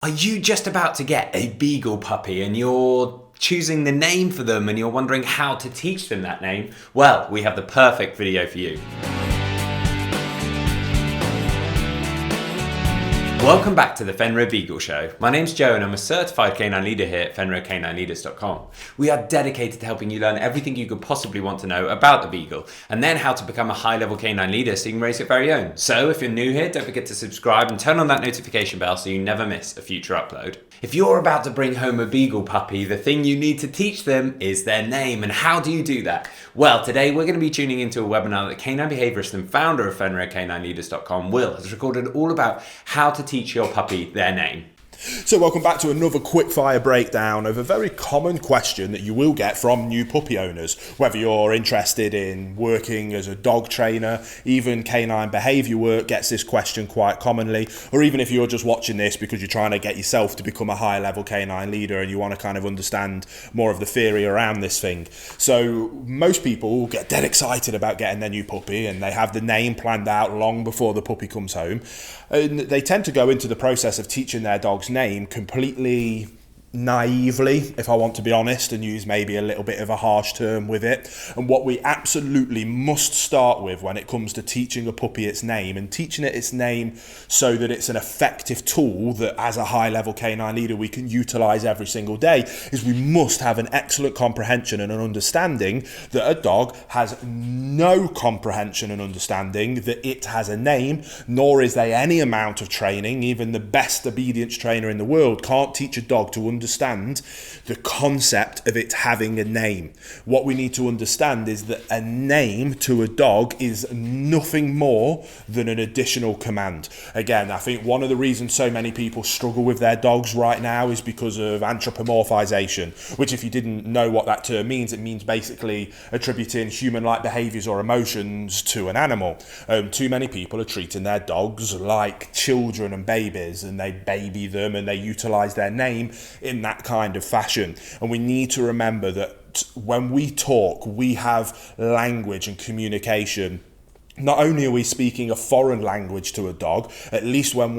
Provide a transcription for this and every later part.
Are you just about to get a Beagle puppy and you're choosing the name for them and you're wondering how to teach them that name? Well, we have the perfect video for you. Welcome back to the Fenrir Beagle Show. My name's Joe and I'm a certified canine leader here at FenrirCanineLeaders.com. We are dedicated to helping you learn everything you could possibly want to know about the Beagle and then how to become a high-level canine leader so you can raise your very own. So if you're new here, don't forget to subscribe and turn on that notification bell so you never miss a future upload. If you're about to bring home a Beagle puppy, the thing you need to teach them is their name. And how do you do that? Well, today we're going to be tuning into a webinar that canine behaviorist and founder of FenrirCanineLeaders.com, Will, has recorded all about how to teach your puppy their name. So welcome back to another quick-fire breakdown of a very common question that you will get from new puppy owners, whether you're interested in working as a dog trainer. Even canine behaviour work gets this question quite commonly, or even if you're just watching this because you're trying to get yourself to become a high-level canine leader and you want to kind of understand more of the theory around this thing. So most people get dead excited about getting their new puppy and they have the name planned out long before the puppy comes home, and they tend to go into the process of teaching their dog's name completely naively, if I want to be honest, and use maybe a little bit of a harsh term with it. And what we absolutely must start with when it comes to teaching a puppy its name, and teaching it its name so that it's an effective tool that as a high-level canine leader we can utilize every single day, is we must have an excellent comprehension and an understanding that a dog has no comprehension and understanding that it has a name, nor is there any amount of training. Even the best obedience trainer in the world can't teach a dog to understand the concept of it having a name. What we need to understand is that a name to a dog is nothing more than an additional command. Again, I think one of the reasons so many people struggle with their dogs right now is because of anthropomorphization, which, if you didn't know what that term means, it means basically attributing human-like behaviors or emotions to an animal. Too many people are treating their dogs like children and babies, and they baby them and they utilize their name in that kind of fashion. And we need to remember that when we talk, we have language and communication. Not only are we speaking a foreign language to a dog, at least when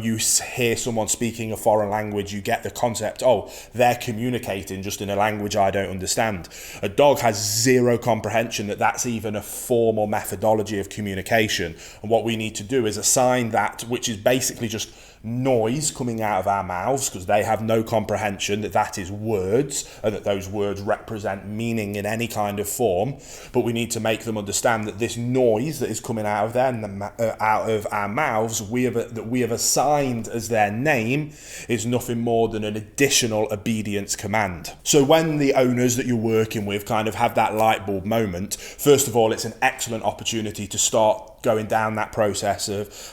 you hear someone speaking a foreign language, you get the concept, oh, they're communicating just in a language I don't understand. A dog has zero comprehension that that's even a form or methodology of communication. And what we need to do is assign that, which is basically just noise coming out of our mouths, because they have no comprehension that that is words and that those words represent meaning in any kind of form. But we need to make them understand that this noise that is coming out of out of our mouths, that we have assigned as their name, is nothing more than an additional obedience command. So when the owners that you're working with kind of have that light bulb moment, first of all, it's an excellent opportunity to start going down that process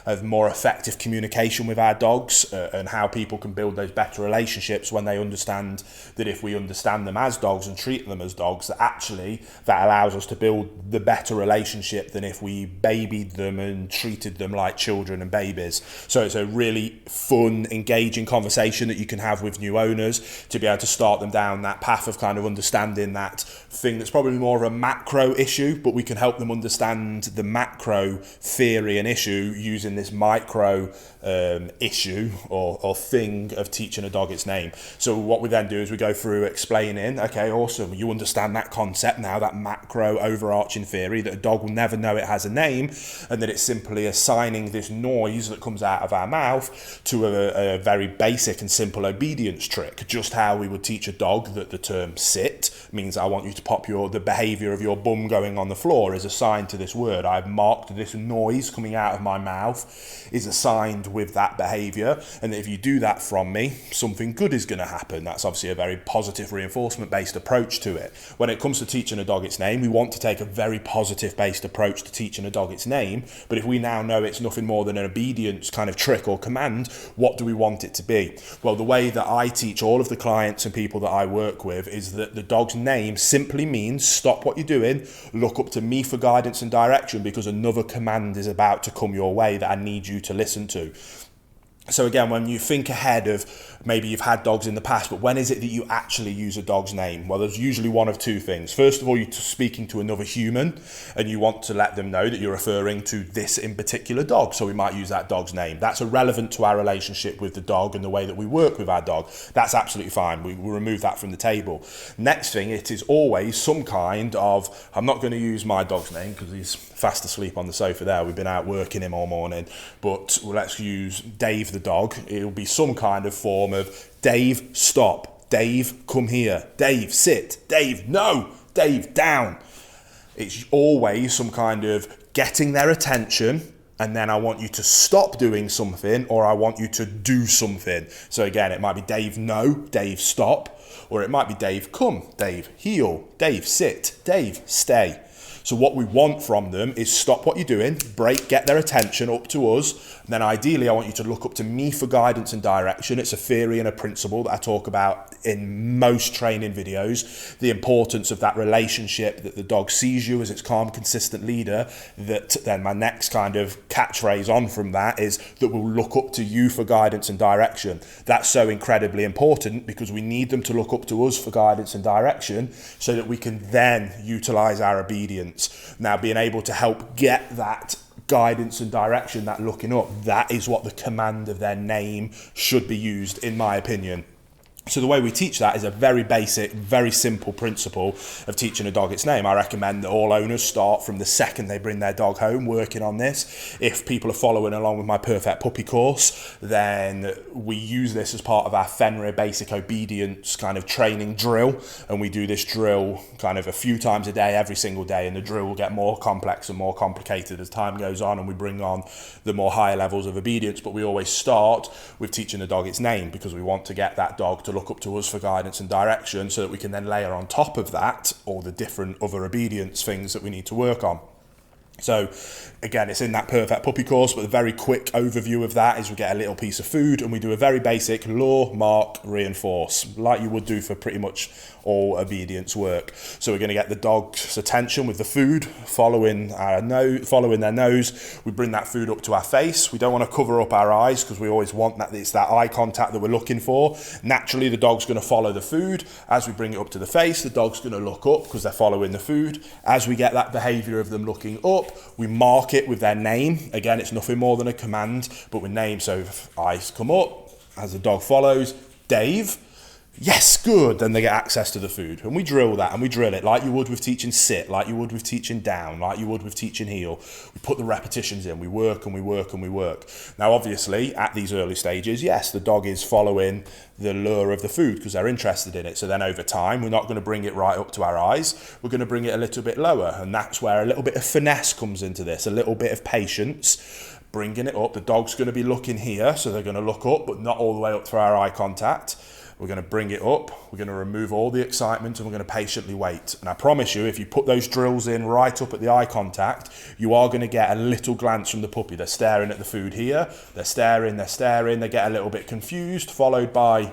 of more effective communication with our dogs, and how people can build those better relationships when they understand that if we understand them as dogs and treat them as dogs, that actually that allows us to build the better relationship than if we babied them and treated them like children and babies. So it's a really fun, engaging conversation that you can have with new owners to be able to start them down that path of kind of understanding that thing that's probably more of a macro issue, but we can help them understand the macro theory and issue using this micro issue or thing of teaching a dog its name. So what we then do is we go through explaining, okay, awesome, you understand that concept now, that macro overarching theory that a dog will never know it has a name, and that it's simply assigning this noise that comes out of our mouth to a very basic and simple obedience trick. Just how we would teach a dog that the term sit means I want you to pop the behavior of your bum going on the floor is assigned to this word. I've marked this noise coming out of my mouth is assigned with that behavior, and if you do that from me, something good is going to happen. That's obviously a very positive reinforcement based approach to it. When it comes to teaching a dog its name, we want to take a very positive based approach to teaching a dog its name, but if we now know it's nothing more than an obedience kind of trick or command, what do we want it to be? Well, the way that I teach all of the clients and people that I work with is that the dog's name simply means stop what you're doing, look up to me for guidance and direction, because another command is about to come your way that I need you to listen to. So again, when you think ahead of maybe you've had dogs in the past, but when is it that you actually use a dog's name? Well, there's usually one of two things. First of all, you're speaking to another human and you want to let them know that you're referring to this in particular dog. So we might use that dog's name. That's irrelevant to our relationship with the dog and the way that we work with our dog. That's absolutely fine. We will remove that from the table. Next thing, it is always some kind of, I'm not going to use my dog's name because he's fast asleep on the sofa there. We've been out working him all morning, but let's use Dave the dog. It'll be some kind of form of Dave, stop. Dave, come here. Dave, sit. Dave, no. Dave, down. It's always some kind of getting their attention, and then I want you to stop doing something, or I want you to do something. So again, it might be Dave, no. Dave, stop. Or it might be Dave, come. Dave, heel. Dave, sit. Dave, stay. So what we want from them is stop what you're doing, break, get their attention up to us, and then ideally I want you to look up to me for guidance and direction. It's a theory and a principle that I talk about in most training videos, the importance of that relationship, that the dog sees you as its calm, consistent leader, that then my next kind of catchphrase on from that is that we'll look up to you for guidance and direction. That's so incredibly important because we need them to look up to us for guidance and direction so that we can then utilize our obedience. Now, being able to help get that guidance and direction, that looking up, that is what the command of their name should be used, in my opinion. So the way we teach that is a very basic, very simple principle of teaching a dog its name. I recommend that all owners start from the second they bring their dog home working on this. If people are following along with my Perfect Puppy course, then we use this as part of our Fenrir basic obedience kind of training drill. And we do this drill kind of a few times a day, every single day. And the drill will get more complex and more complicated as time goes on and we bring on the more higher levels of obedience. But we always start with teaching the dog its name because we want to get that dog to look up to us for guidance and direction so that we can then layer on top of that all the different other obedience things that we need to work on. So again, it's in that Perfect Puppy course, but a very quick overview of that is we get a little piece of food and we do a very basic lure, mark, reinforce, like you would do for pretty much all obedience work. So we're going to get the dog's attention with the food, following their nose. We bring that food up to our face. We don't want to cover up our eyes because we always want that, it's that eye contact that we're looking for. Naturally, the dog's going to follow the food. As we bring it up to the face, the dog's going to look up because they're following the food. As we get that behavior of them looking up, we mark it with their name. Again, it's nothing more than a command, but with name. So if eyes come up, as the dog follows, Dave, yes, good, then they get access to the food. And we drill that and we drill it like you would with teaching sit, like you would with teaching down, like you would with teaching heel. We put the repetitions in, we work and we work and we work. Now, obviously, at these early stages, yes, the dog is following the lure of the food because they're interested in it. So then over time, we're not going to bring it right up to our eyes. We're going to bring it a little bit lower. And that's where a little bit of finesse comes into this, a little bit of patience, bringing it up. The dog's going to be looking here, so they're going to look up, but not all the way up through our eye contact. We're going to bring it up, we're going to remove all the excitement and we're going to patiently wait. And I promise you, if you put those drills in right up at the eye contact, you are going to get a little glance from the puppy. They're staring at the food here, they're staring, they get a little bit confused, followed by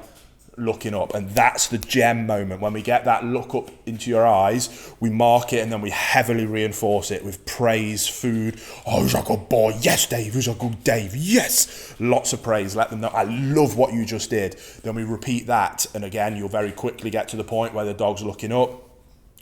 looking up. And that's the gem moment. When we get that look up into your eyes, we mark it and then we heavily reinforce it with praise, food. Oh, who's a good boy? Yes, Dave. Who's a good Dave? Yes. Lots of praise. Let them know, I love what you just did. Then we repeat that. And again, you'll very quickly get to the point where the dog's looking up.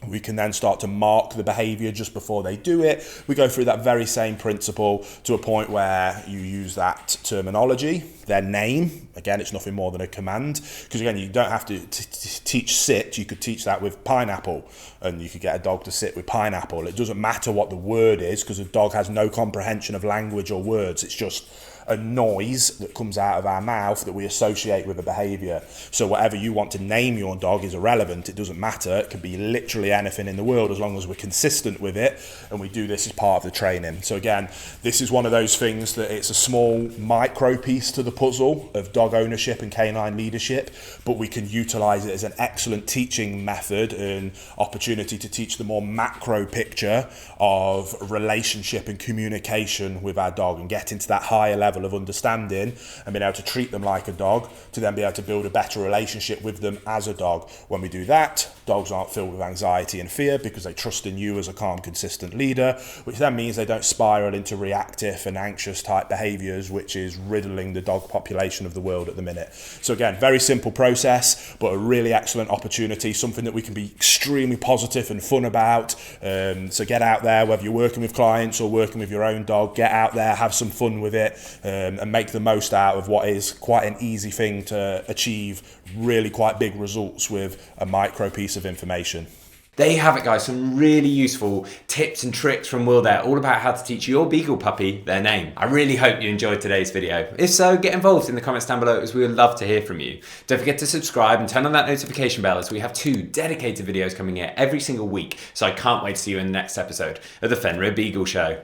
We can then start to mark the behavior just before they do it. We go through that very same principle to a point where you use that terminology, their name. Again, it's nothing more than a command. Because again, you don't have to teach sit. You could teach that with pineapple. And you could get a dog to sit with pineapple. It doesn't matter what the word is because a dog has no comprehension of language or words. It's just a noise that comes out of our mouth that we associate with a behavior. So whatever you want to name your dog is irrelevant. It doesn't matter. It can be literally anything in the world as long as we're consistent with it, and we do this as part of the training. So again, this is one of those things that it's a small micro piece to the puzzle of dog ownership and canine leadership, but we can utilize it as an excellent teaching method and opportunity to teach the more macro picture of relationship and communication with our dog and get into that higher level level of understanding and being able to treat them like a dog, to then be able to build a better relationship with them as a dog. When we do that, dogs aren't filled with anxiety and fear because they trust in you as a calm, consistent leader, which then means they don't spiral into reactive and anxious type behaviours, which is riddling the dog population of the world at the minute. So again, very simple process, but a really excellent opportunity, something that we can be extremely positive and fun about. So get out there, whether you're working with clients or working with your own dog, get out there, have some fun with it, and make the most out of what is quite an easy thing to achieve really quite big results with a micro piece of information. There you have it, guys. Some really useful tips and tricks from Will there, all about how to teach your Beagle puppy their name. I really hope you enjoyed today's video. If so, get involved in the comments down below, as we would love to hear from you. Don't forget to subscribe and turn on that notification bell, as we have 2 dedicated videos coming here every single week. So I can't wait to see you in the next episode of the Fenrir Beagle Show.